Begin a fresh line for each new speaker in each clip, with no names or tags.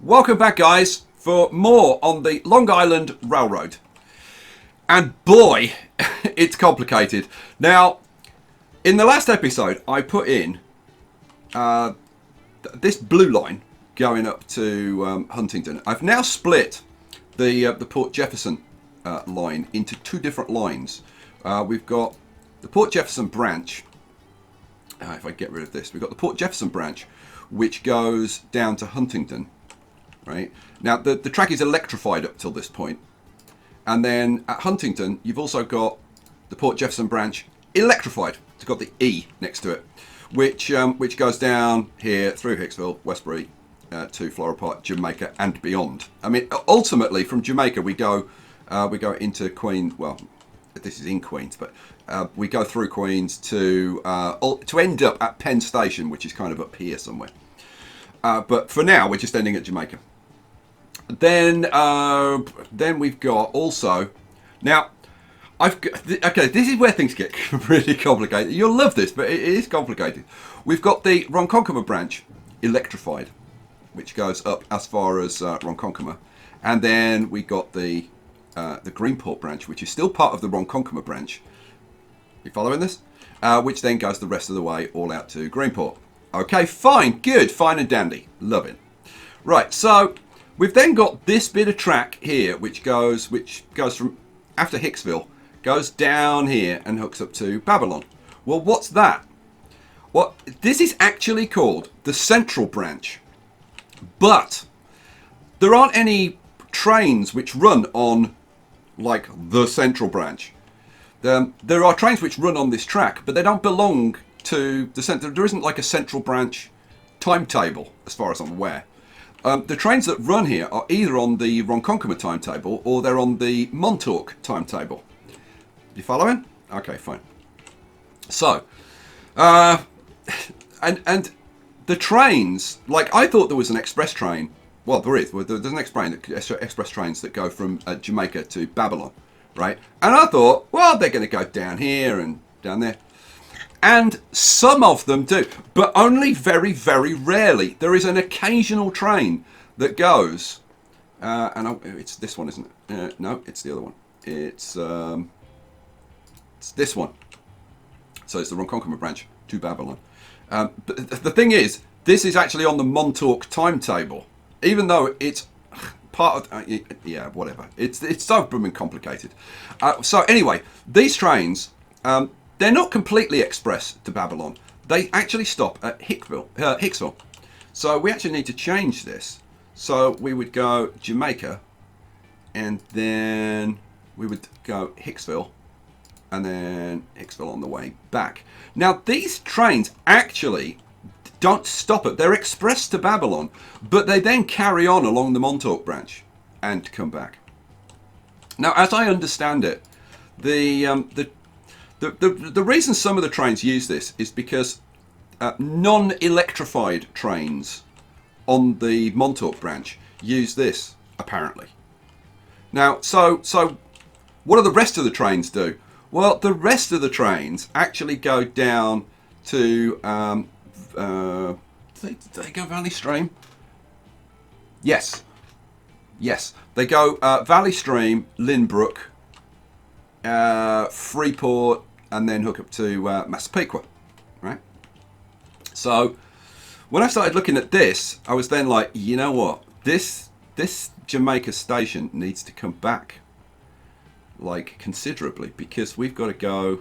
Welcome back, guys, for more on the Long Island Railroad. And boy, it's complicated. Now, in the last episode, I put in this blue line going up to Huntington. I've now split the Port Jefferson line into two different lines. We've got the Port Jefferson branch. If I get rid of this, we've got the Port Jefferson branch, which goes down to Huntington. Right now, the track is electrified up till this point, and then at Huntington, you've also got the Port Jefferson branch electrified. It's got the E next to it, which goes down here through Hicksville, Westbury, to Floral Park, Jamaica, and beyond. I mean, ultimately from Jamaica we go into Queens. Well, this is in Queens, but we go through Queens to end up at Penn Station, which is kind of up here somewhere. But for now, we're just ending at Jamaica. Then we've got also now. Okay, this is where things get really complicated. You'll love this, but it is complicated. We've got the Ronkonkoma branch electrified, which goes up as far as Ronkonkoma, and then we got the Greenport branch, which is still part of the Ronkonkoma branch. You following this? Which then goes the rest of the way all out to Greenport. Okay, fine, good, fine and dandy, love it. Right, so we've then got this bit of track here, which goes from after Hicksville, goes down here and hooks up to Babylon. Well, what's that? Well, this is actually called the Central Branch, but there aren't any trains which run on like the Central Branch. There are trains which run on this track, but they don't belong to the centre. There isn't like a Central Branch timetable, as far as I'm aware. The trains that run here are either on the Ronkonkoma timetable or they're on the Montauk timetable. You following? Okay, fine. So, and the trains, like I thought there was an express train. Well, there is. There's an express trains that go from Jamaica to Babylon, right? And I thought, well, they're going to go down here and down there. And some of them do, but only very, very rarely. There is an occasional train that goes, it's this one, isn't it? No, it's the other one. It's this one. So it's the Ronkonkoma branch to Babylon. But the thing is, this is actually on the Montauk timetable, even though it's part of, yeah, whatever. It's so blooming complicated. So anyway, these trains, they're not completely express to Babylon. They actually stop at Hicksville. So we actually need to change this. So we would go Jamaica, and then we would go Hicksville, and then Hicksville on the way back. Now these trains actually don't stop it. They're express to Babylon, but they then carry on along the Montauk branch and come back. Now, as I understand it, the reason some of the trains use this is because non-electrified trains on the Montauk branch use this, apparently. Now, so what do the rest of the trains do? Well, the rest of the trains actually go down to, do they go Valley Stream? Yes. They go Valley Stream, Lynbrook, Freeport, and then hook up to Massapequa, right? So when I started looking at this, I was then like, you know what? This Jamaica station needs to come back, like considerably, because we've got to go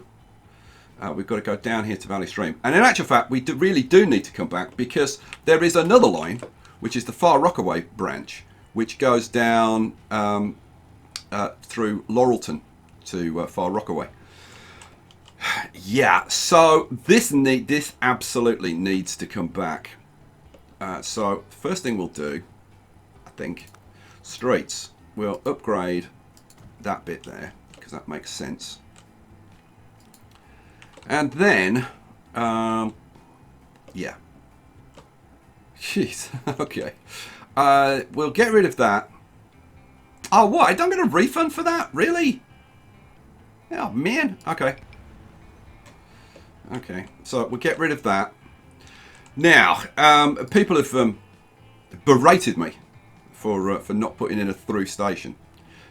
down here to Valley Stream. And in actual fact, we really do need to come back because there is another line, which is the Far Rockaway branch, which goes down through Laurelton to Far Rockaway. Yeah, so this absolutely needs to come back. So first thing we'll do, I think, streets. We'll upgrade that bit there because that makes sense. And then, yeah. Jeez, okay. We'll get rid of that. Oh, what? I don't get a refund for that? Really? Oh, man. Okay. Okay, so we'll get rid of that. Now, people have berated me for not putting in a through station.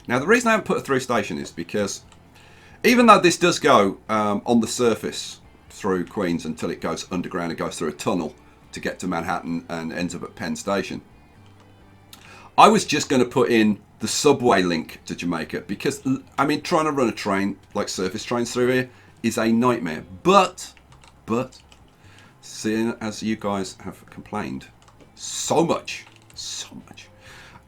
Now the reason I haven't put a through station is because even though this does go on the surface through Queens until it goes underground and goes through a tunnel to get to Manhattan and ends up at Penn Station, I was just going to put in the subway link to Jamaica because, I mean, trying to run a train like surface trains through here is a nightmare. But, seeing as you guys have complained so much,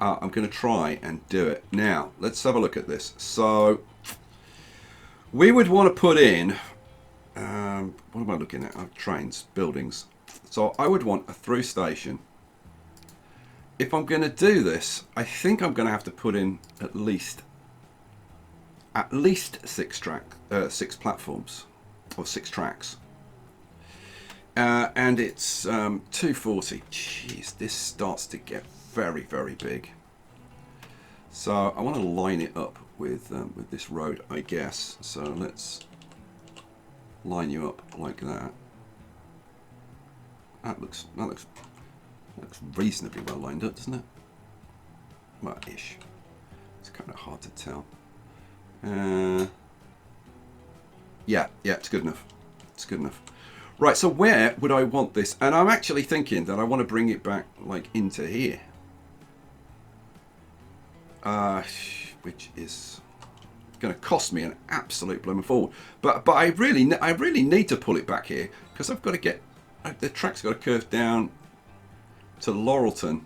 I'm going to try and do it. Now, let's have a look at this. So, we would want to put in, what am I looking at? Trains, buildings. So, I would want a through station. If I'm going to do this, I think I'm going to have to put in at least 6 platforms, or 6 tracks. And it's 240. Jeez, this starts to get very, very big. So I want to line it up with this road, I guess. So let's line you up like that. That looks reasonably well lined up, doesn't it? Well, ish. It's kind of hard to tell. Yeah, it's good enough. It's good enough. Right, so where would I want this? And I'm actually thinking that I want to bring it back like into here. Which is going to cost me an absolute blooming forward. But I really need to pull it back here because I've got to get the track's got to curve down to Laurelton,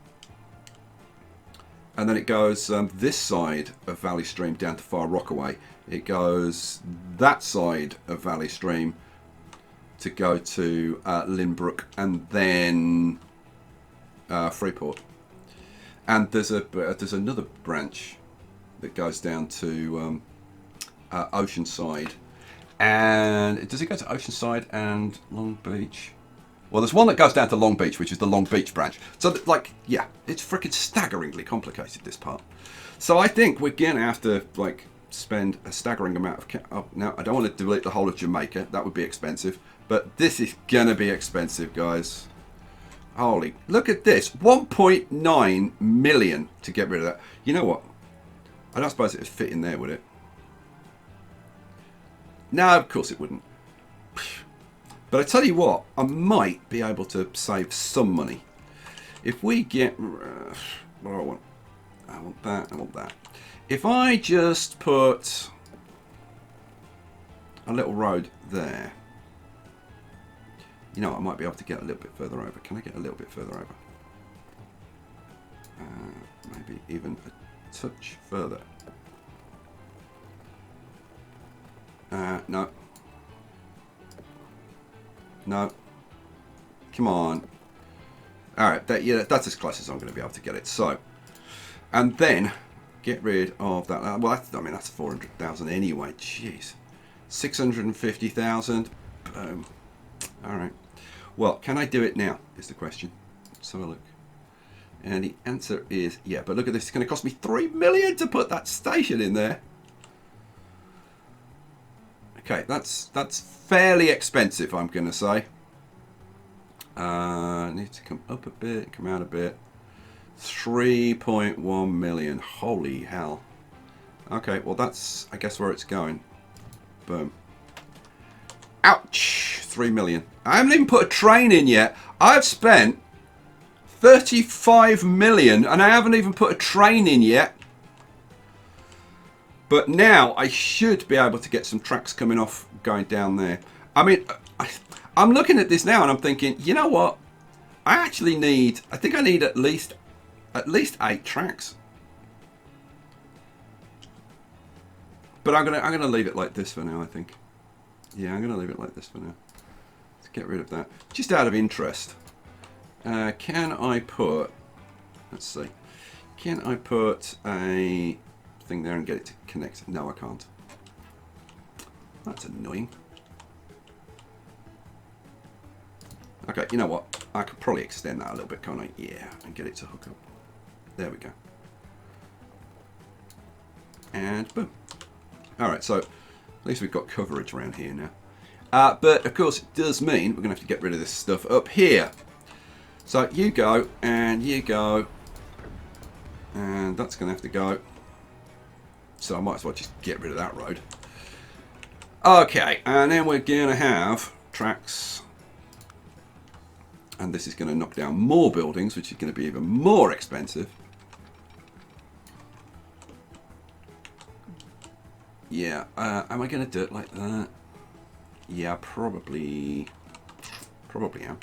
and then it goes this side of Valley Stream down to Far Rockaway. It goes that side of Valley Stream to go to Lynbrook, and then Freeport. And there's another branch that goes down to Oceanside. And does it go to Oceanside and Long Beach? Well, there's one that goes down to Long Beach, which is the Long Beach branch. So, like, yeah, it's freaking staggeringly complicated, this part. So I think we're going to have to, like, spend a staggering amount of... now, I don't want to delete the whole of Jamaica. That would be expensive. But this is going to be expensive, guys. Holy, look at this. 1.9 million to get rid of that. You know what? I don't suppose it would fit in there, would it? No, of course it wouldn't. But I tell you what, I might be able to save some money. If we get... what do I want? I want that, I want that. If I just put a little road there, you know, I might be able to get a little bit further over. Can I get a little bit further over? Maybe even a touch further. No. No. Come on. Alright, that's as close as I'm going to be able to get it. So, and then get rid of that. Well, that's 400,000 anyway. Jeez. 650,000. Boom. Alright. Well, can I do it now, is the question. Let's have a look. And the answer is, yeah, but look at this. It's going to cost me 3 million to put that station in there. Okay, that's fairly expensive, I'm going to say. Need to come up a bit, come out a bit. 3.1 million. Holy hell. Okay, well that's, I guess, where it's going. Boom. Ouch! 3 million. I haven't even put a train in yet. I've spent 35 million and I haven't even put a train in yet. But now I should be able to get some tracks coming off going down there. I mean, I'm looking at this now and I'm thinking, you know what? I think I need at least 8 tracks. But I'm gonna leave it like this for now, I think. Yeah, I'm gonna leave it like this for now. Let's get rid of that. Just out of interest, can I put? Let's see. Can I put a thing there and get it to connect? No, I can't. That's annoying. Okay, you know what? I could probably extend that a little bit, can't I? Yeah, and get it to hook up. There we go. And boom. Alright, so at least we've got coverage around here now. But of course it does mean we're going to have to get rid of this stuff up here. So you go and you go And that's going to have to go. So I might as well just get rid of that road. Okay, and then we're going to have tracks. And this is going to knock down more buildings, which is going to be even more expensive. Yeah, am I going to do it like that? Yeah, probably am.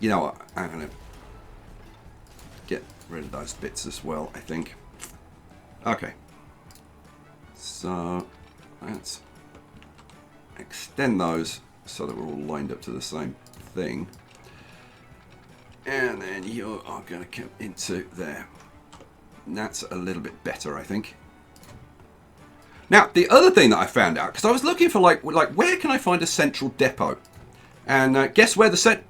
You know what? I'm going to get rid of those bits as well, I think. Okay. So let's extend those so that we're all lined up to the same thing. And then you are going to come into there. And that's a little bit better, I think. Now, the other thing that I found out, because I was looking for like where can I find a central depot? And guess where the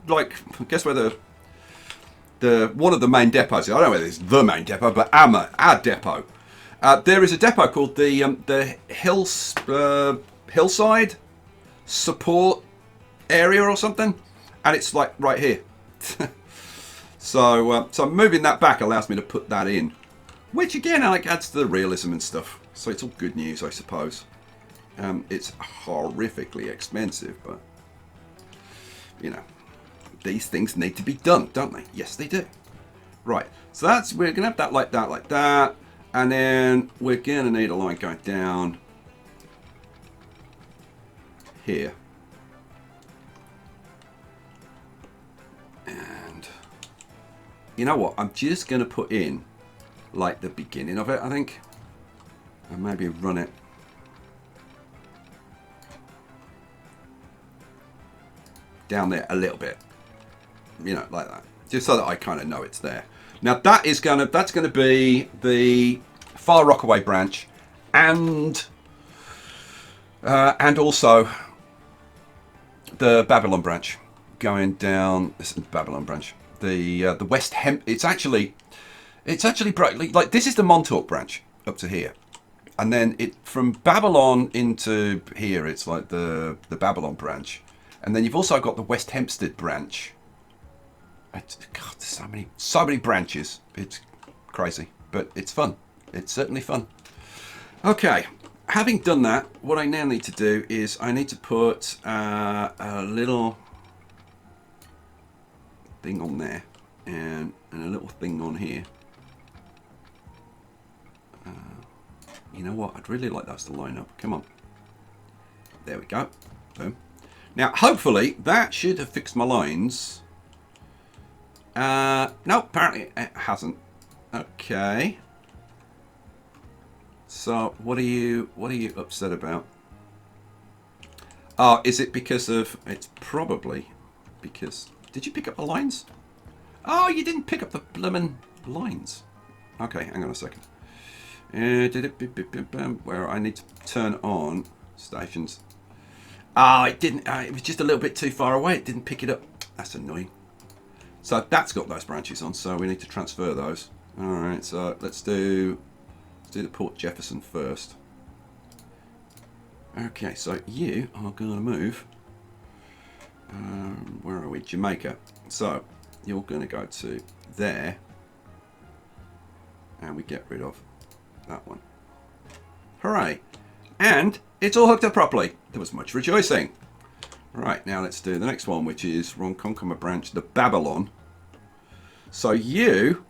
one of the main depots is. I don't know whether it's the main depot, but our depot. There is a depot called the Hillside Support Area or something, and it's like right here. So moving that back allows me to put that in, which again like adds to the realism and stuff. So it's all good news, I suppose. It's horrifically expensive, but you know, these things need to be done, don't they? Yes, they do. Right. So we're gonna have that like that. And then we're going to need a line going down here. And you know what? I'm just going to put in like the beginning of it, I think. And maybe run it. Down there a little bit. You know, like that. Just so that I kind of know it's there. Now that's going to be the Far Rockaway branch, and also the Babylon branch going down. This is the Babylon branch. The West Hemp. It's actually like this is the Montauk branch up to here, and then it from Babylon into here. It's like the Babylon branch, and then you've also got the West Hempstead branch. God, there's so many branches. It's crazy, but it's fun. It's certainly fun. Okay, having done that, what I now need to do is I need to put a little thing on there and a little thing on here. You know what? I'd really like those to line up. Come on. There we go. Boom. Now, hopefully, that should have fixed my lines. No, apparently it hasn't. Okay. So what are you upset about? Oh, is it because of? It's probably because. Did you pick up the lines? Oh, you didn't pick up the bloomin' lines. Okay, hang on a second. Where I need to turn on stations. Ah, it didn't. It was just a little bit too far away. It didn't pick it up. That's annoying. So that's got those branches on, so we need to transfer those. Alright, so let's do the Port Jefferson first. Okay, so you are going to move. Where are we? Jamaica. So you're going to go to there. And we get rid of that one. Hooray! And it's all hooked up properly. There was much rejoicing. Right, now let's do the next one, which is Ronkonkoma branch, the Babylon. So you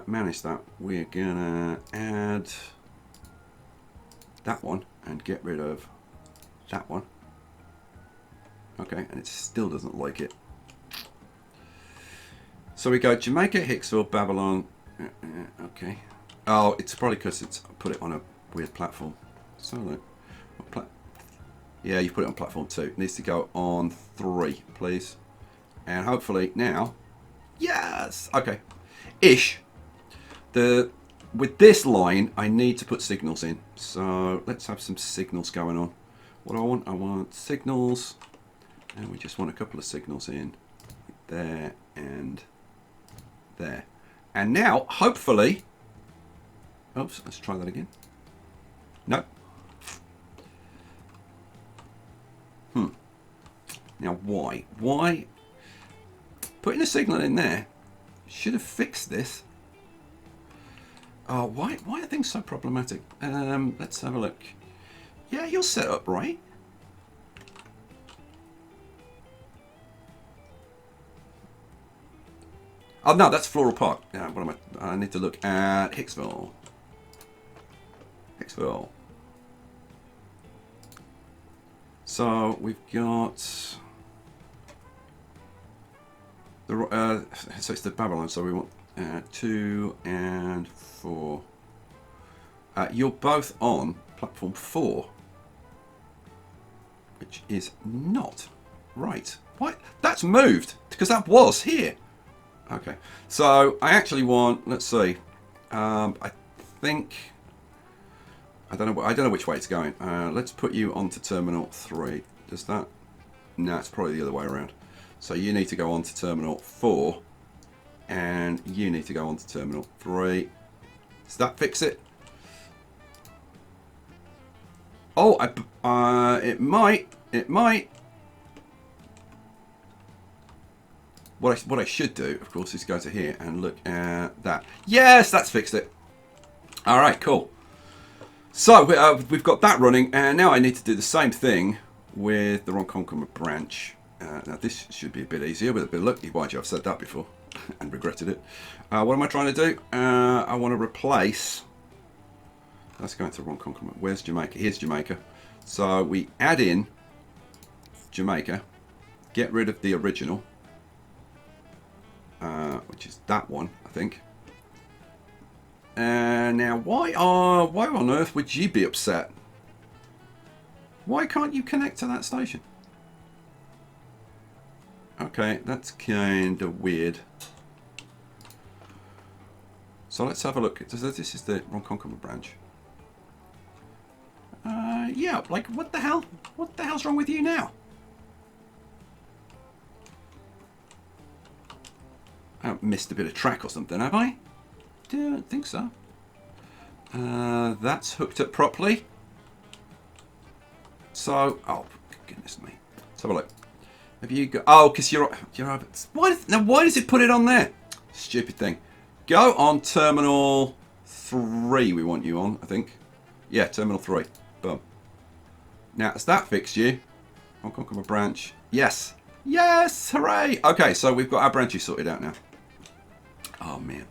manage that. We're gonna add that one and get rid of that one. Okay, and it still doesn't like it. So we go Jamaica, Hicksville, Babylon. Okay. Oh, it's probably because I put it on a weird platform. So look. Yeah, you put it on platform 2. It needs to go on 3, please. And hopefully now, yes, okay, ish. With this line, I need to put signals in. So let's have some signals going on. What do I want? I want signals, and we just want a couple of signals in there and there. And now, hopefully, oops, let's try that again. Nope. Now, why? Why? Putting a signal in there should have fixed this. Oh, why are things so problematic? Let's have a look. Yeah, you're set up right. Oh no, that's Floral Park. Yeah, what am I need to look at Hicksville. Hicksville. So we've got the so it's the Babylon. So we want 2 and 4. You're both on platform 4, which is not right. What? That's moved because that was here. Okay, so I actually want. Let's see. I think. I don't know which way it's going. Let's put you onto terminal 3. Does that? No, it's probably the other way around. So you need to go onto terminal 4, and you need to go onto terminal 3. Does that fix it? Oh, it might. It might. What I should do, of course, is go to here and look at that. Yes, that's fixed it. All right, cool. So we've got that running, and now I need to do the same thing with the Ronkonkoma branch. Now this should be a bit easier with a bit of luck. Mind you, I've said that before and regretted it. What am I trying to do? I want to replace. Let's go into Ronkonkoma. Where's Jamaica? Here's Jamaica. So we add in Jamaica, get rid of the original. Which is that one, I think. Now, why on earth would you be upset? Why can't you connect to that station? Okay, that's kind of weird. So let's have a look. This is the Ronkonkoma branch. Yeah, like what the hell? What the hell's wrong with you now? I missed a bit of track or something, have I? Don't think so. That's hooked up properly. So, oh goodness me. Let's have a look. Have you got? Oh, because you're over. Why does it put it on there? Stupid thing. Go on terminal 3. We want you on, I think. Yeah, terminal 3. Boom. Now, has that fixed you? Ronkonkoma branch. Yes. Yes. Hooray. Okay, so we've got our branches sorted out now. Oh man.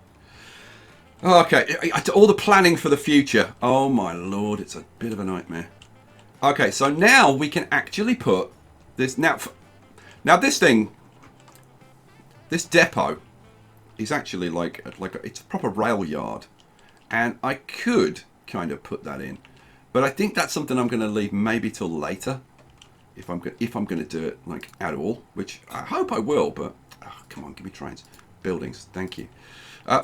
Okay, all the planning for the future. Oh my lord, it's a bit of a nightmare. Okay, so now we can actually put this now this thing, this depot is actually like it's a proper rail yard, and I could kind of put that in, but I think that's something I'm going to leave maybe till later if I'm going to do it like at all, which I hope I will. But oh, come on, give me trains, buildings, thank you.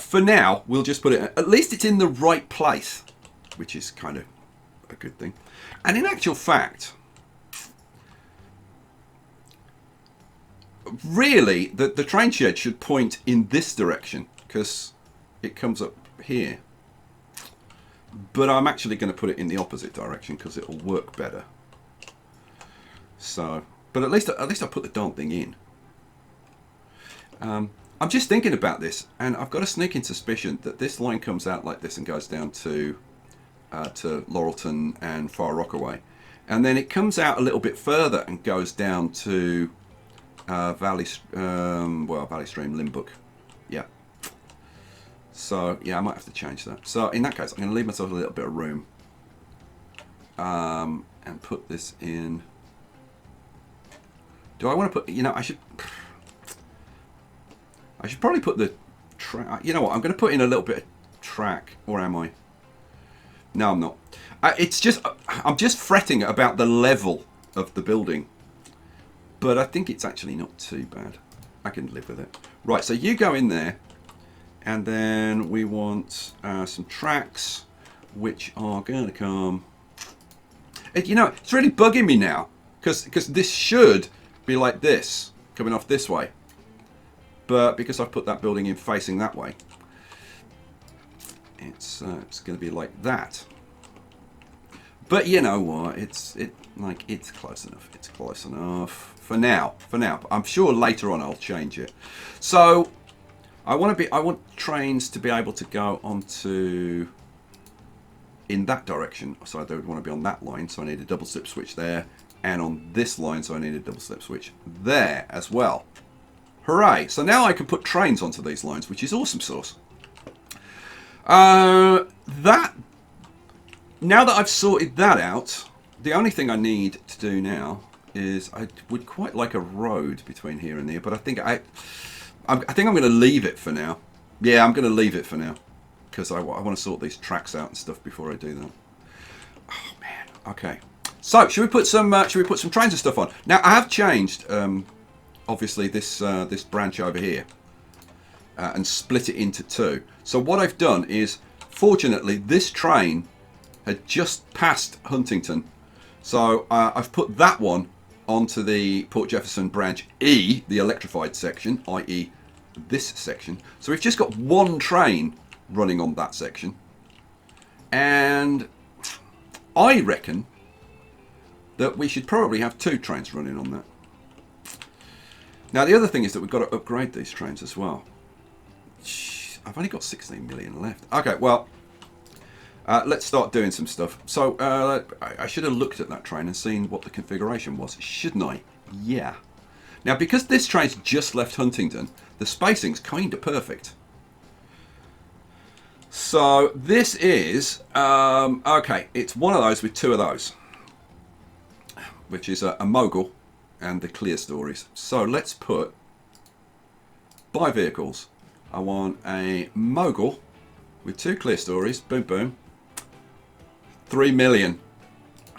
For now, we'll just put it, at least it's in the right place, which is kind of a good thing. And in actual fact, really, the train shed should point in this direction because it comes up here. But I'm actually going to put it in the opposite direction because it'll work better. So, but at least I put the darn thing in. I'm just thinking about this, and I've got a sneaking suspicion that this line comes out like this and goes down to Laurelton and Far Rockaway, and then it comes out a little bit further and goes down to Valley Stream, Limbrook. Yeah. So yeah, I might have to change that. So in that case, I'm going to leave myself a little bit of room, and put this in. Do I want to put? You know, I should probably put the track. You know what? I'm going to put in a little bit of track, or am I? No, I'm not. It's just I'm just fretting about the level of the building, but I think it's actually not too bad. I can live with it. Right. So you go in there, and then we want some tracks, which are going to come. You know, it's really bugging me now because this should be like this, coming off this way. But because I've put that building in facing that way, it's going to be like that. But you know what? Like, it's close enough. It's close enough for now. For now, I'm sure later on I'll change it. So I want trains to be able to go onto in that direction. So they would want to be on that line. So I need a double slip switch there, and on this line, so I need a double slip switch there as well. Hooray! So now I can put trains onto these lines, which is awesome sauce. Now that I've sorted that out, the only thing I need to do now is I would quite like a road between here and there, but I think I'm going to leave it for now. Yeah, I'm going to leave it for now because I want to sort these tracks out and stuff before I do that. Oh man. Okay. So should we put some trains and stuff on? Now I have changed obviously this branch over here and split it into two. So what I've done is, fortunately, this train had just passed Huntington. So I've put that one onto the Port Jefferson branch E, the electrified section, i.e. this section. So we've just got one train running on that section. And I reckon that we should probably have two trains running on that. Now the other thing is that we've got to upgrade these trains as well. I've only got 16 million left. Okay, well, let's start doing some stuff. So I should have looked at that train and seen what the configuration was, shouldn't I? Yeah. Now because this train's just left Huntington, the spacing's kind of perfect. So this is, okay, it's one of those with two of those, which is a mogul and the clear stories. So let's put buy vehicles. I want a mogul with two clear stories. Boom, boom. 3 million.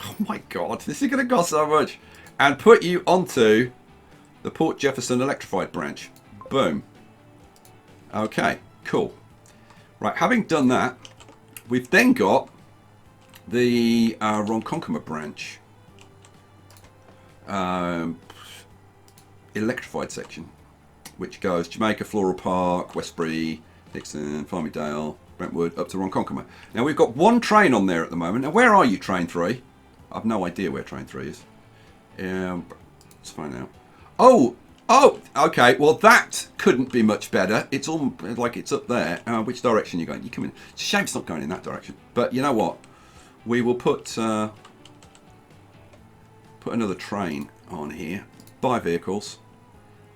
Oh my god, this is going to cost so much. And put you onto the Port Jefferson electrified branch. Boom. Okay, cool. Right, having done that, we've then got the Ronkonkoma branch. Electrified section, which goes Jamaica, Floral Park, Westbury, Dixon, Farmingdale, Brentwood, up to Ronkonkoma. Now we've got one train on there at the moment. Now where are you, train 3? I've no idea where train 3 is. Let's find out. Oh, okay. Well, that couldn't be much better. It's all like it's up there. Which direction are you going? You come in. It's a shame it's not going in that direction. But you know what? We will put another train on here. Buy vehicles.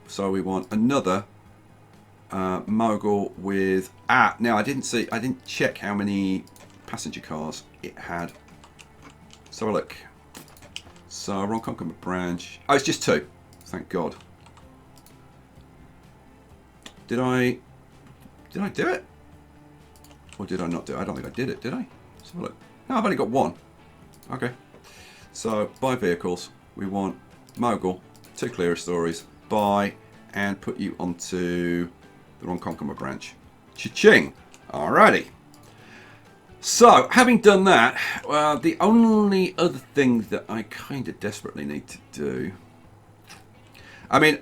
So we want another mogul with now I didn't check how many passenger cars it had. So look. So Ronkonkoma branch. Oh, it's just two. Thank God. Did I do it? Or did I not do it? I don't think I did it, did I? Let's have a look. No, I've only got one. Okay. So buy vehicles. We want mogul, two clearer stories, buy, and put you onto the Ronkonkoma branch. Cha-ching! Alrighty. So, having done that, the only other thing that I kind of desperately need to do... I mean,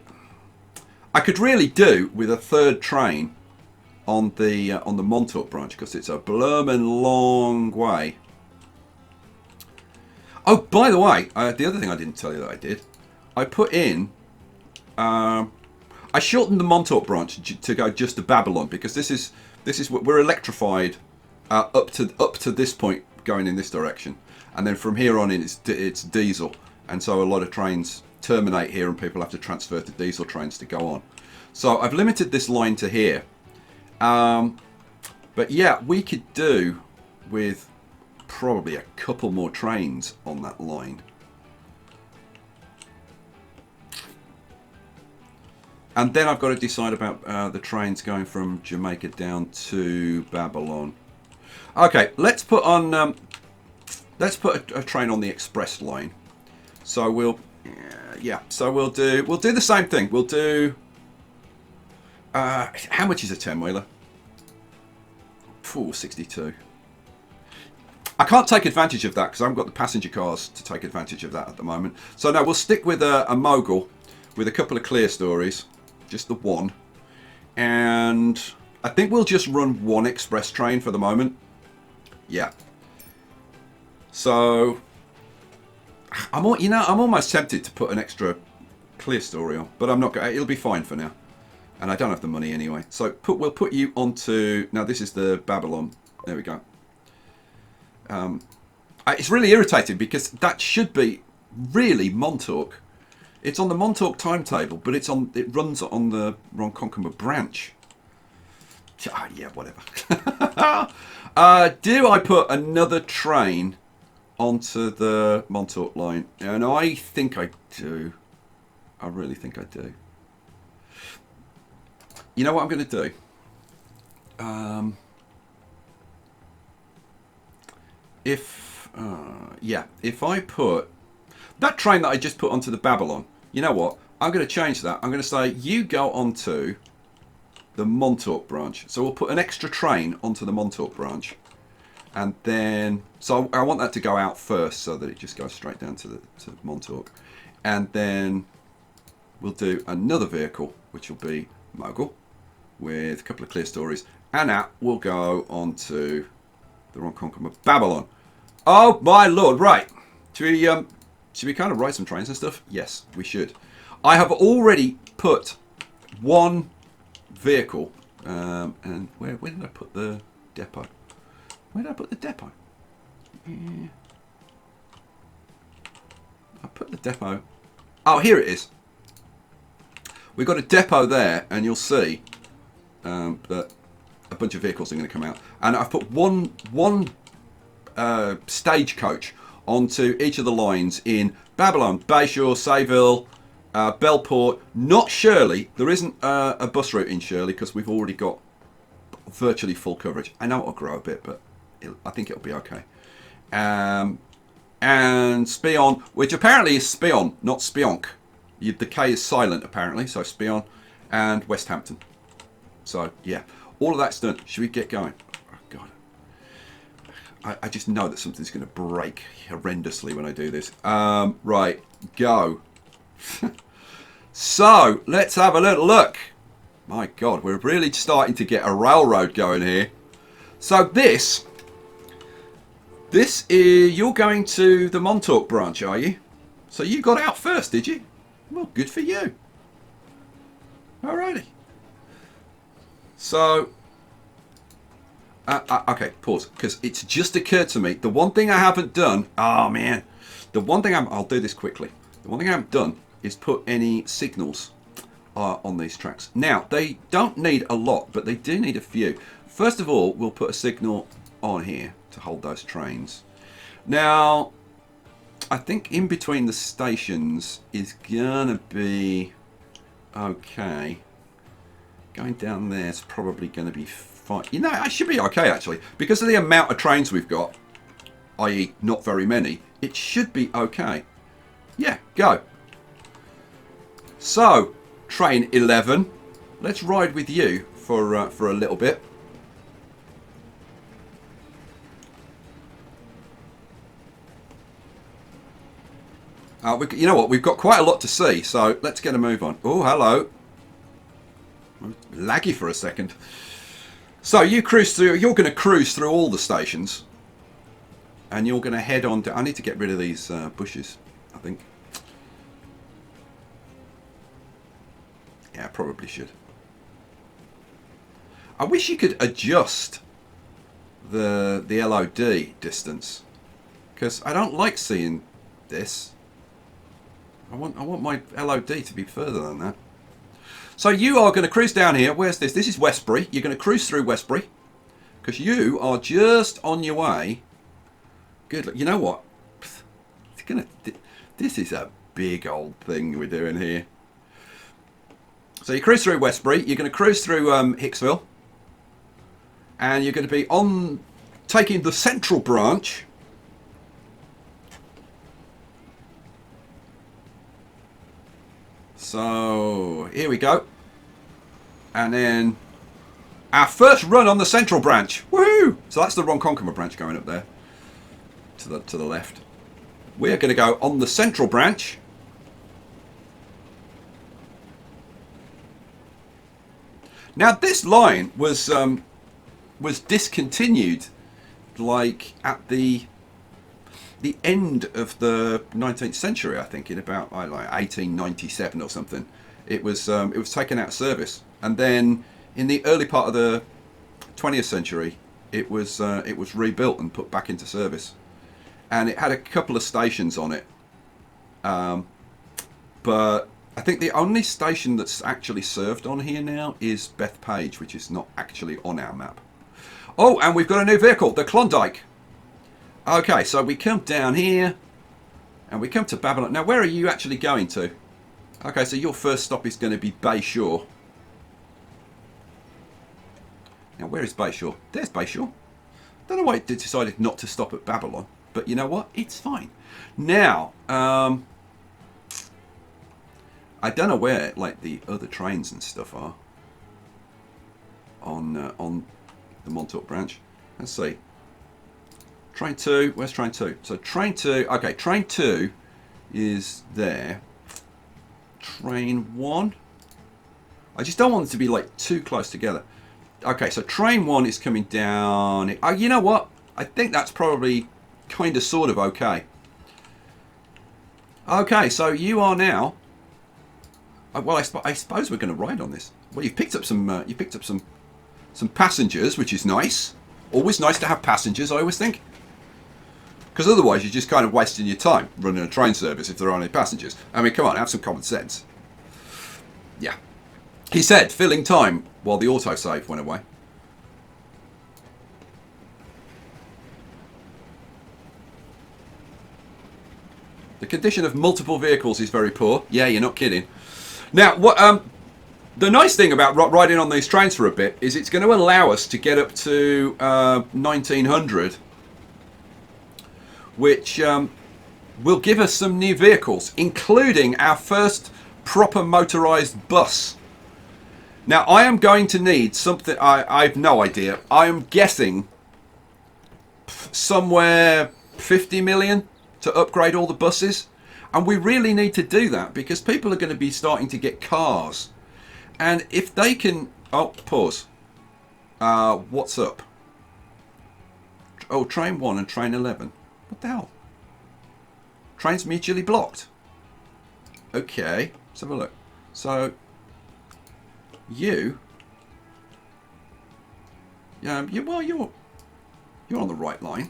I could really do with a third train on the Montauk branch, because it's a bloomin' long way. Oh, by the way, the other thing I didn't tell you that I did, I put in... I shortened the Montauk branch to go just to Babylon, because this is what we're electrified up to this point going in this direction, and then from here on in it's diesel, and so a lot of trains terminate here and people have to transfer to diesel trains to go on. So I've limited this line to here, but yeah, we could do with probably a couple more trains on that line. And then I've got to decide about the trains going from Jamaica down to Babylon. Okay, let's put on a train on the express line. So we'll do the same thing. We'll do how much is a 10-wheeler? 62. I can't take advantage of that because I haven't got the passenger cars to take advantage of that at the moment. So no, we'll stick with a mogul with a couple of clear stories, just the one, and I think we'll just run one express train for the moment. Yeah. So I'm almost tempted to put an extra clear story on, but I'm not going. It'll be fine for now, and I don't have the money anyway. So we'll put you onto. Now this is the Babylon. There we go. It's really irritating because that should be really Montauk. It's on the Montauk timetable, but it runs on the Ronkonkoma branch. Yeah, whatever. Do I put another train onto the Montauk line? And I think I do. I really think I do. You know what I'm going to do? If I put that train that I just put onto the Babylon, you know what? I'm going to change that. I'm going to say you go onto the Montauk branch. So we'll put an extra train onto the Montauk branch. And then, so I want that to go out first so that it just goes straight down to Montauk. And then we'll do another vehicle, which will be Mogul, with a couple of clear stories. And that will go onto the Ronkonkoma Babylon. Oh my lord, right. Should we kind of write some trains and stuff? Yes, we should. I have already put one vehicle, and where did I put the depot? Where did I put the depot? Yeah. I put the depot. Oh, here it is. We've got a depot there, and you'll see that a bunch of vehicles are going to come out. And I've put one stagecoach onto each of the lines in Babylon, Bayshore, Sayville, Bellport, not Shirley. There isn't a bus route in Shirley because we've already got virtually full coverage. I know it'll grow a bit, but I think it'll be okay. And Spion, which apparently is Spion, not Spionk. The K is silent apparently, so Spion, and West Hampton. So yeah, all of that's done. Should we get going? Oh God, I just know that something's going to break horrendously when I do this. Right, go. So let's have a little look. My God, we're really starting to get a railroad going here. So this is, you're going to the Montauk branch, are you? So you got out first, did you? Well, good for you. Alrighty. So, okay, pause, because it's just occurred to me, the one thing I haven't done, oh man, I'll do this quickly. The one thing I haven't done is put any signals on these tracks. Now, they don't need a lot, but they do need a few. First of all, we'll put a signal on here to hold those trains. Now, I think in between the stations is gonna be okay. Going down there is probably gonna be fine. You know, I should be okay actually. Because of the amount of trains we've got, i.e. not very many, it should be okay. Yeah, go. So, train 11, let's ride with you for a little bit. You know what, we've got quite a lot to see, so let's get a move on. Oh, hello. Laggy for a second. So you cruise through, you're going to cruise through all the stations. And you're going to head on to, I need to get rid of these bushes, I think. Yeah, I probably should. I wish you could adjust the LOD distance. Because I don't like seeing this. I want my LOD to be further than that. So you are going to cruise down here. Where's this? This is Westbury. You're going to cruise through Westbury. Because you are just on your way. Good. You know what? This is a big old thing we're doing here. So you cruise through Westbury. You're going to cruise through Hicksville. And you're going to be taking the central branch. So here we go. And then our first run on the central branch. Woohoo! So that's the Ronkonkoma branch going up there. To the left. We're going to go on the central branch. Now this line was discontinued like at the the end of the 19th century, I think, in about like 1897 or something. It was taken out of service, and then in the early part of the 20th century, it was rebuilt and put back into service, and it had a couple of stations on it. But I think the only station that's actually served on here now is Bethpage, which is not actually on our map. Oh, and we've got a new vehicle, the Klondike. Okay, so we come down here, and we come to Babylon. Now, where are you actually going to? Okay, so your first stop is going to be Bayshore. Now, where is Bayshore? There's Bayshore. Don't know why it decided not to stop at Babylon, but you know what? It's fine. Now, I don't know where like the other trains and stuff are on the Montauk branch. Let's see. Train 2, where's train 2? So train 2, okay, train 2 is there. Train 1, I just don't want it to be like too close together. Okay, so train 1 is coming down. Oh, you know what? I think that's probably kind of sort of okay. Okay, so you are now. Well, I suppose we're going to ride on this. Well, you've picked up some passengers, which is nice. Always nice to have passengers, I always think. Because otherwise you're just kind of wasting your time running a train service if there aren't any passengers. I mean, come on, have some common sense. Yeah. He said, filling time while the autosave went away. The condition of multiple vehicles is very poor. Yeah, you're not kidding. Now, what the nice thing about riding on these trains for a bit is it's going to allow us to get up to 1900, which will give us some new vehicles, including our first proper motorized bus. Now, I am going to need something, I've no idea. I am guessing somewhere 50 million to upgrade all the buses. And we really need to do that because people are going to be starting to get cars. And if they can... Oh, pause. What's up? Oh, train 1 and train 11. What the hell? Trains mutually blocked. Okay, let's have a look. So, you're on the right line.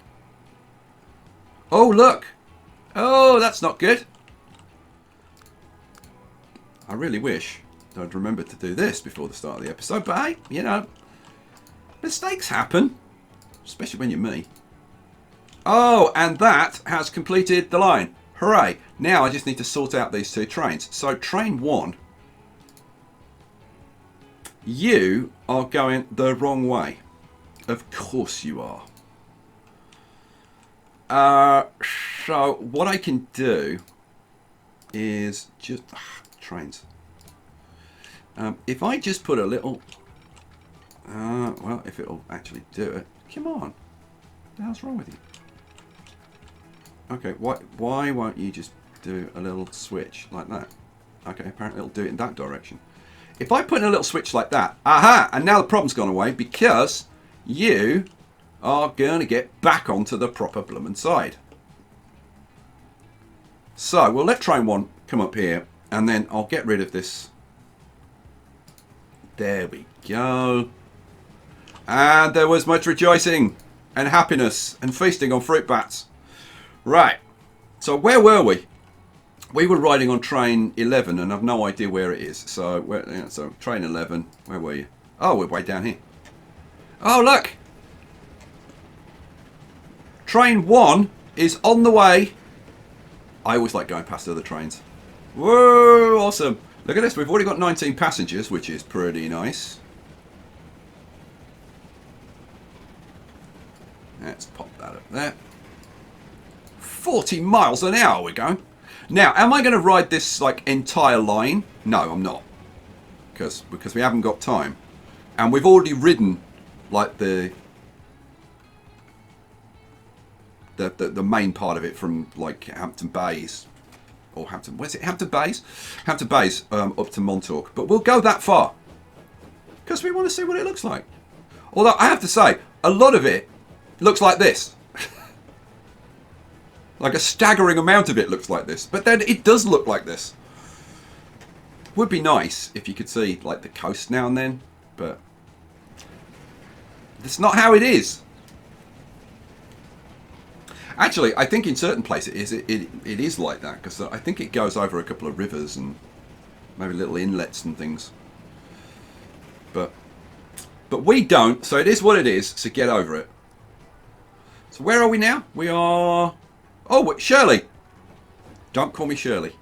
Oh, look. Oh, that's not good. I really wish I'd remembered to do this before the start of the episode, but hey, you know, mistakes happen, especially when you're me. Oh, and that has completed the line. Hooray. Now I just need to sort out these two trains. So train 1, you are going the wrong way. Of course you are. So what I can do is just trains. If I just put a little, well, if it'll actually do it. Come on, what the hell's wrong with you? Okay, why won't you just do a little switch like that? Okay, apparently it'll do it in that direction. If I put in a little switch like that, aha, and now the problem's gone away because you are going to get back onto the proper bloomin' side. So we'll let train 1 come up here, and then I'll get rid of this. There we go. And there was much rejoicing and happiness and feasting on fruit bats. Right. So where were we? We were riding on train 11, and I've no idea where it is. So so train 11. Where were you? Oh, we're way down here. Oh, look. Train 1 is on the way. I always like going past other trains. Whoa, awesome. Look at this. We've already got 19 passengers, which is pretty nice. Let's pop that up there. 40 miles an hour we're going. Now, am I going to ride this like entire line? No, I'm not. Because we haven't got time. And we've already ridden like the main part of it from like Hampton Bays, or Hampton, where's it? Hampton Bays? Hampton Bays up to Montauk. But we'll go that far because we want to see what it looks like. Although I have to say, a lot of it looks like this. Like a staggering amount of it looks like this. But then it does look like this. Would be nice if you could see like the coast now and then, but that's not how it is. Actually, I think in certain places it is like that, because I think it goes over a couple of rivers and maybe little inlets and things. But we don't, so it is what it is, so get over it. So where are we now? We are... Oh, Shirley! Don't call me Shirley.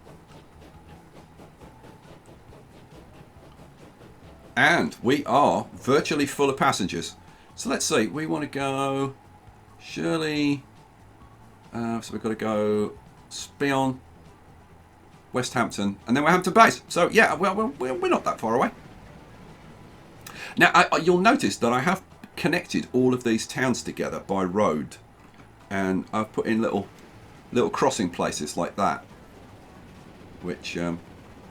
And we are virtually full of passengers. So let's see, we want to go Shirley, so we've got to go Spion, West Hampton, and then we're Hampton Base. So yeah, well, we're not that far away. Now, you'll notice that I have connected all of these towns together by road, and I've put in little crossing places like that, which, and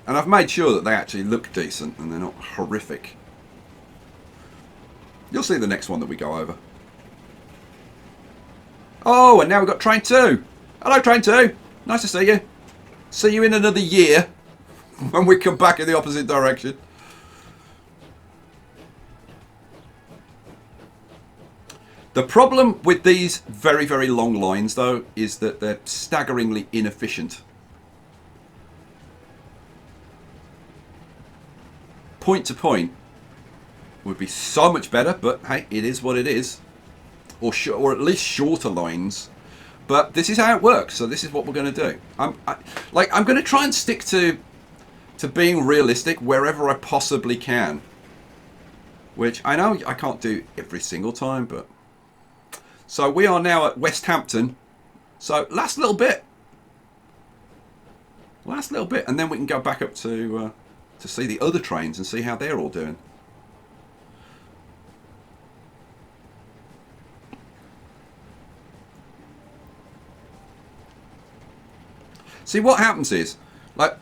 I've made sure that they actually look decent and they're not horrific. You'll see the next one that we go over. Oh, and now we've got Train 2. Hello, Train 2. Nice to see you. See you in another year when we come back in the opposite direction. The problem with these very, very long lines, though, is that they're staggeringly inefficient. Point to point would be so much better, but hey, it is what it is. Or at least shorter lines. But this is how it works, so this is what we're going to do. I'm going to try and stick to being realistic wherever I possibly can. Which I know I can't do every single time, but... So we are now at West Hampton. So last little bit. Last little bit. And then we can go back up to see the other trains and see how they're all doing. See, what happens is, like,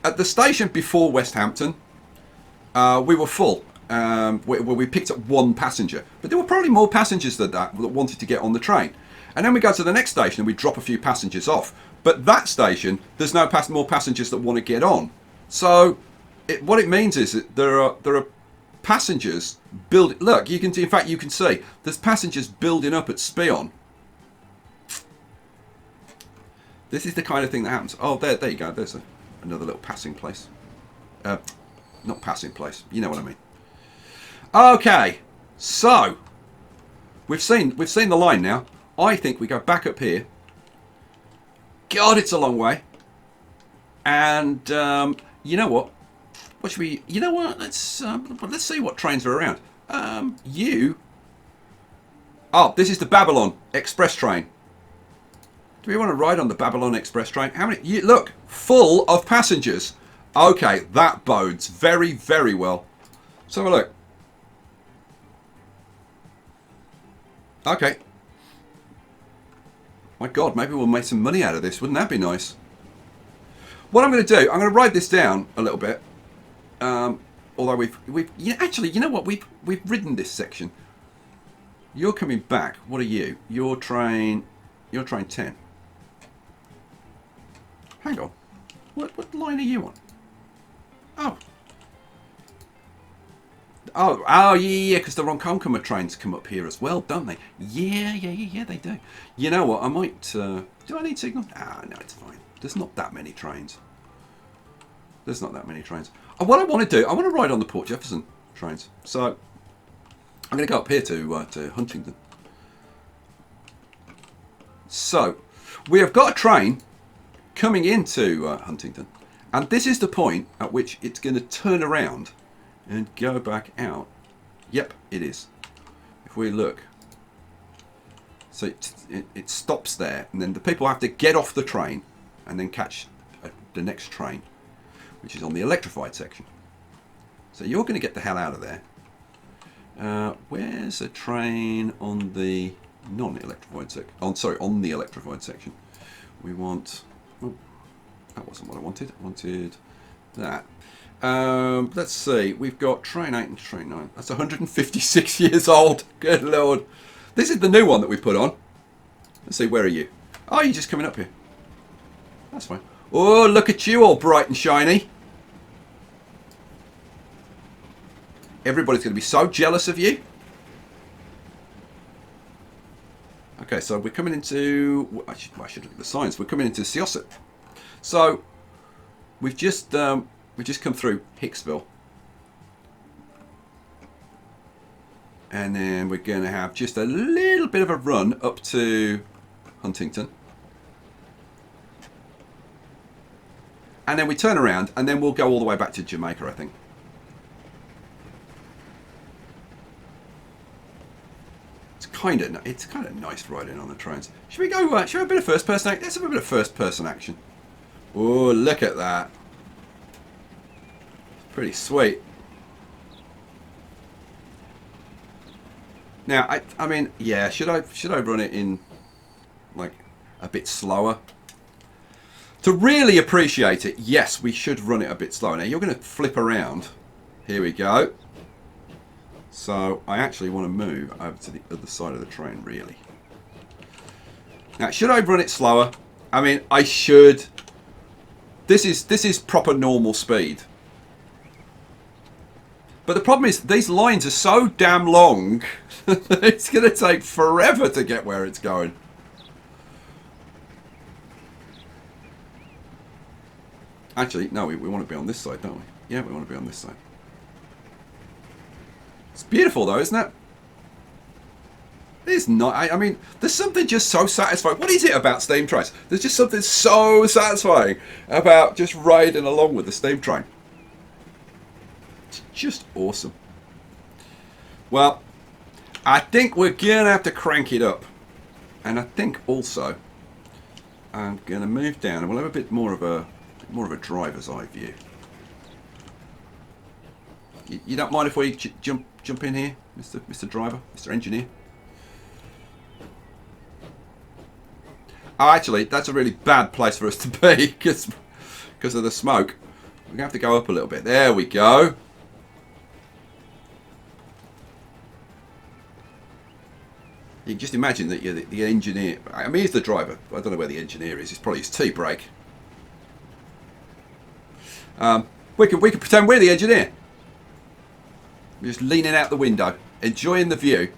at the station before West Hampton, we were full. We picked up one passenger, but there were probably more passengers than that wanted to get on the train. And then we go to the next station and we drop a few passengers off. But that station, there's no more passengers that want to get on. So what it means is that there are passengers building. Look, you can see there's passengers building up at Spion. This is the kind of thing that happens. Oh, there you go. There's another little passing place. Not passing place. You know what I mean. Okay, so we've seen the line now. I think we go back up here. God, it's a long way. And you know what? What should we? You know what? Let's see what trains are around. Oh, this is the Babylon Express train. Do we want to ride on the Babylon Express train? How many? Look, full of passengers. Okay, that bodes very, very well. Let's have a look. Okay. My God, maybe we'll make some money out of this. Wouldn't that be nice? What I'm going to do, I'm going to ride this down a little bit. Although actually, you know what? We've ridden this section. You're coming back. What are you? You're train 10. Hang on. What line are you on? Oh, yeah, because the Ronkonkoma trains come up here as well, don't they? Yeah, they do. You know what, I might... do I need signal? No, it's fine. There's not that many trains. What I want to do, I want to ride on the Port Jefferson trains. So, I'm going to go up here to Huntingdon. So, we have got a train coming into Huntingdon. And this is the point at which it's going to turn around and go back out. Yep, it is. If we look. So it stops there, and then the people have to get off the train and then catch the next train, which is on the electrified section. So you're going to get the hell out of there. Where's a train on the non-electrified section? On the electrified section. We want... Oh, that wasn't what I wanted. I wanted that. Let's see. We've got train 8 and train 9. That's 156 years old. Good Lord. This is the new one that we put on. Let's see. Where are you? Oh, you're just coming up here. That's fine. Oh, look at you all bright and shiny. Everybody's going to be so jealous of you. Okay, so we're coming into... I should look at the signs. We're coming into Syosset. So, we've just come through Hicksville. And then we're going to have just a little bit of a run up to Huntington. And then we turn around, and then we'll go all the way back to Jamaica, I think. It's kind of nice riding on the trains. Should we go? Should we have a bit of first person action? Let's have a bit of first person action. Oh, look at that! Pretty sweet. Now, I mean, yeah. Should I run it in like a bit slower? To really appreciate it, yes, we should run it a bit slower. Now you're going to flip around. Here we go. So I actually want to move over to the other side of the train, really. Now, should I run it slower? I mean, I should. This is proper normal speed. But the problem is these lines are so damn long. It's going to take forever to get where it's going. Actually, no, we want to be on this side, don't we? Yeah, we want to be on this side. It's beautiful though, isn't it? It's not. I mean, there's something just so satisfying. What is it about steam trains? There's just something so satisfying about just riding along with the steam train. It's just awesome. Well, I think we're gonna have to crank it up, and I think also I'm gonna move down, and we'll have a bit more of a driver's eye view. You don't mind if we jump in here, Mr. Driver, Mr. Engineer? Oh, actually, that's a really bad place for us to be because of the smoke. We're going to have to go up a little bit. There we go. You can just imagine that you're the engineer. I mean, he's the driver. I don't know where the engineer is. It's probably his tea break. We can pretend we're the engineer. We're just leaning out the window, enjoying the view.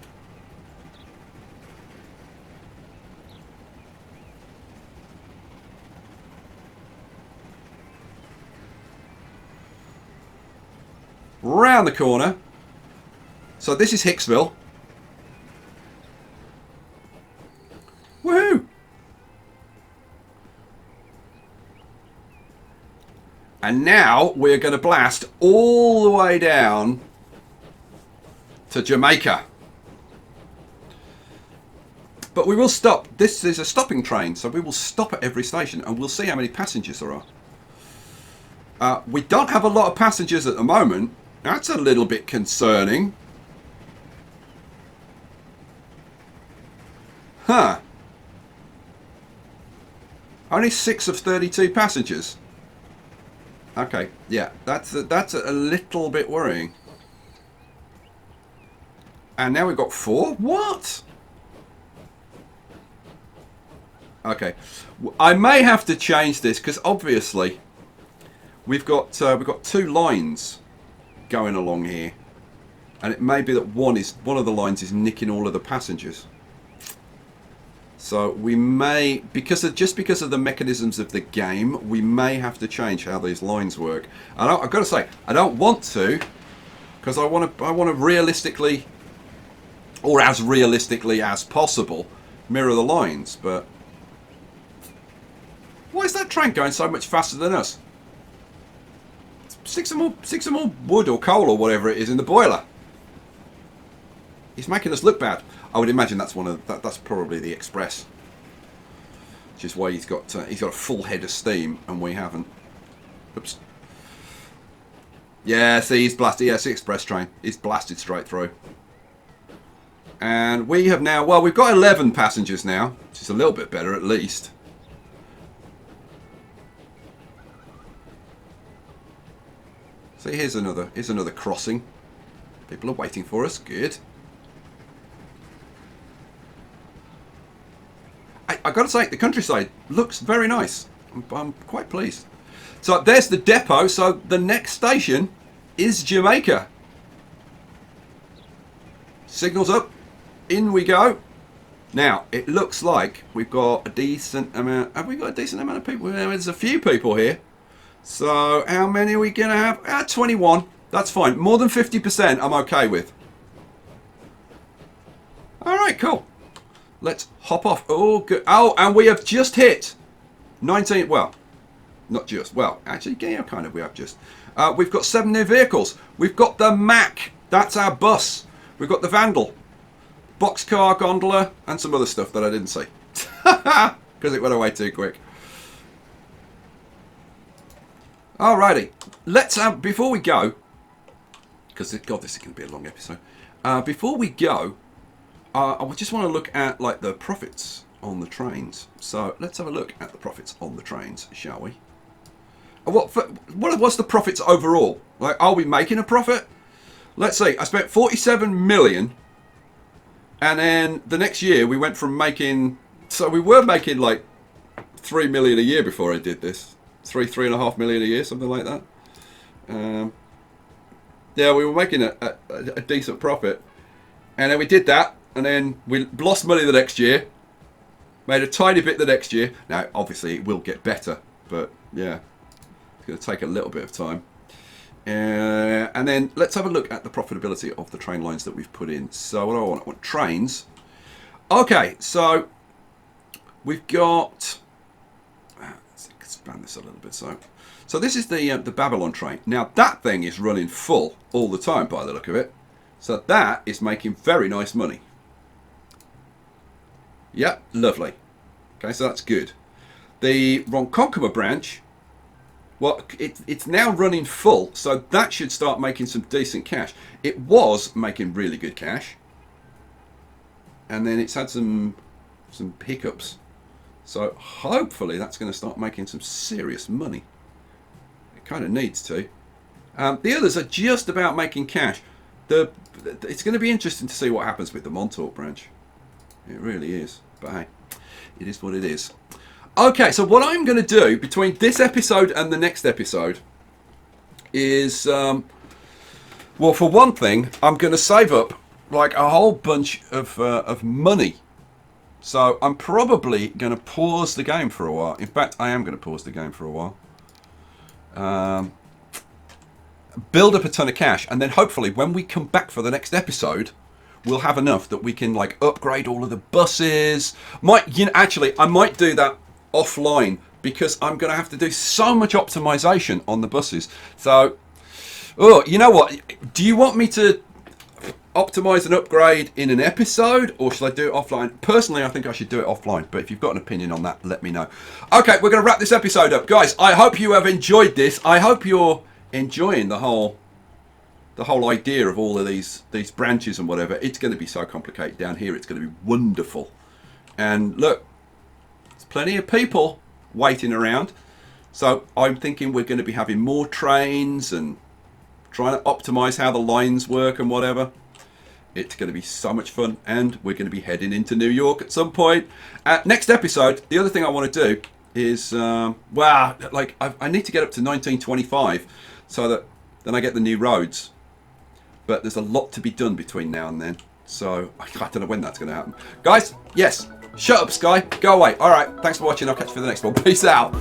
Round the corner. So this is Hicksville. Woohoo! And now we're going to blast all the way down to Jamaica. But we will stop. This is a stopping train, so we will stop at every station and we'll see how many passengers there are. We don't have a lot of passengers at the moment. That's a little bit concerning. Huh. Only 6 of 32 passengers. Okay, yeah, that's a little bit worrying. And now we've got 4? What? Okay, I may have to change this because obviously we've got 2 lines going along here, and it may be that one of the lines is nicking all of the passengers. So we may, because of the mechanisms of the game, we may have to change how these lines work. And I've got to say, I don't want to, because I want to realistically, or as realistically as possible, mirror the lines. But why is that train going so much faster than us? Stick some more wood or coal or whatever it is in the boiler. He's making us look bad. I would imagine that's that's probably the Express, which is why he's got a full head of steam and we haven't. Oops. Yeah, see, he's blasted. Yeah, it's the Express train. He's blasted straight through. And we have now, well, we've got 11 passengers now, which is a little bit better at least. See, here's another crossing. People are waiting for us. Good. I got got to say, the countryside looks very nice. I'm quite pleased. So there's the depot. So the next station is Jamaica. Signals up. In we go. Now, it looks like we've got a decent amount. Have we got a decent amount of people? Well, there's a few people here. So how many are we going to have? 21. That's fine. More than 50% I'm okay with. All right, cool. Let's hop off. Oh, good. Oh, and we have just hit 19. Well, not just. Well, actually, yeah, kind of. We have just. We've got 7 new vehicles. We've got the Mack. That's our bus. We've got the Vandal. Boxcar, gondola, and some other stuff that I didn't see. Because it went away too quick. Alrighty. Let's, before we go, because, God, this is going to be a long episode. Before we go, I just want to look at, like, the profits on the trains. So, let's have a look at the profits on the trains, shall we? What's the profits overall? Like, are we making a profit? Let's see. I spent 47 million. And then the next year we went from making, so we were making like 3 million a year before I did this. 3.5 million a year, something like that. Yeah, we were making a decent profit. And then we did that, and then we lost money the next year. Made a tiny bit the next year. Now, obviously it will get better, but yeah, it's going to take a little bit of time. And then let's have a look at the profitability of the train lines that we've put in. So what do I want? I want trains. Okay, so we've got. Let's expand this a little bit. So this is the Babylon train. Now that thing is running full all the time by the look of it. So that is making very nice money. Yep, lovely. Okay, so that's good. The Ronkonkoma branch. Well, it's now running full, so that should start making some decent cash. It was making really good cash, and then it's had some hiccups. So hopefully that's going to start making some serious money. It kind of needs to. The others are just about making cash. It's going to be interesting to see what happens with the Montauk branch. It really is. But hey, it is what it is. Okay, so what I'm going to do between this episode and the next episode is, well, for one thing, I'm going to save up like a whole bunch of money. So I'm probably going to pause the game for a while. In fact, I am going to pause the game for a while. Build up a ton of cash, and then hopefully when we come back for the next episode, we'll have enough that we can like upgrade all of the buses. Actually, I might do that offline, because I'm going to have to do so much optimization on the buses. So, oh, you know what? Do you want me to optimize and upgrade in an episode, or should I do it offline? Personally, I think I should do it offline, but if you've got an opinion on that, let me know. Okay, we're going to wrap this episode up. Guys, I hope you have enjoyed this. I hope you're enjoying the whole idea of all of these branches and whatever. It's going to be so complicated down here. It's going to be wonderful. And look, plenty of people waiting around, so I'm thinking we're going to be having more trains and trying to optimize how the lines work and whatever. It's going to be so much fun, and we're going to be heading into New York at some point. Next episode, the other thing I want to do is I need to get up to 1925 so that then I get the new roads, but there's a lot to be done between now and then, so I don't know when that's going to happen. Guys, yes, shut up, Skye. Go away. All right. Thanks for watching. I'll catch you for the next one. Peace out.